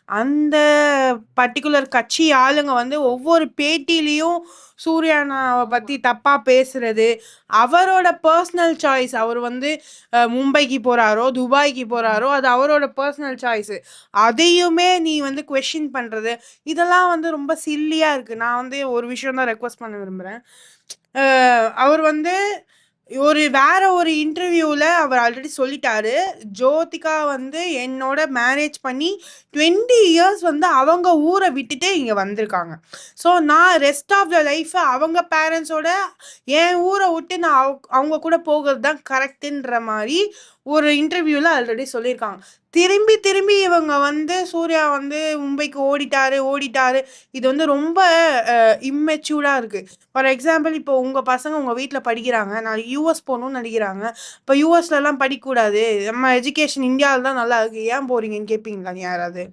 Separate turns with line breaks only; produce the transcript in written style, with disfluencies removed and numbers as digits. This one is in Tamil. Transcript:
அந்த பர்ட்டிகுலர் கட்சி ஆளுங்க வந்து ஒவ்வொரு பேட்டியிலயும் சூர்யா அண்ணாவை பத்தி தப்பா பேசுறது, அவரோட பர்சனல் சாய்ஸ். அவர் வந்து மும்பைக்கு போறாரோ துபாய்க்கு போறாரோ அது அவரோட பர்சனல் சாய்ஸ். அதையுமே நீ வந்து கொஸ்டின் பண்றது, இதெல்லாம் வந்து ரொம்ப சில்லியா இருக்கு. நான் வந்து ஒரு விஷயம் தான் ரெக்வஸ்ட் பண்ண விரும்புறேன். அவர் வந்து வேற ஒரு இன்டர்வியூல அவர் ஆல்ரெடி சொல்லிட்டாரு, ஜோதிகா வந்து என்னோட மேரேஜ் பண்ணி 20 இயர்ஸ் வந்து அவங்க ஊரை விட்டுட்டு இங்க வந்திருக்காங்க. ஸோ நான் ரெஸ்ட் ஆஃப் த லைஃப் அவங்க பேரண்ட்ஸோட என் ஊரை விட்டு நான் அவங்க கூட போகிறது தான் கரெக்டுன்ற மாதிரி ஒரு இன்டர்வியூல ஆல்ரெடி சொல்லியிருக்காங்க. திரும்பி திரும்பி இவங்க வந்து சூர்யா வந்து மும்பைக்கு ஓடிட்டாரு. இது வந்து ரொம்ப இம்மெச்சூர்டா இருக்கு. ஃபார் எக்ஸாம்பிள், இப்போ உங்க பசங்க உங்க வீட்ல படிக்கிறாங்க, நான் யூஎஸ் போகணும்னு நினைக்கிறாங்க. இப்போ யூஎஸ்லலாம் படிக்கக்கூடாது, நம்ம எஜுகேஷன் இந்தியாவில் தான் நல்லா இருக்கு, ஏன் போறீங்கன்னு கேட்பீங்களா யாராவது?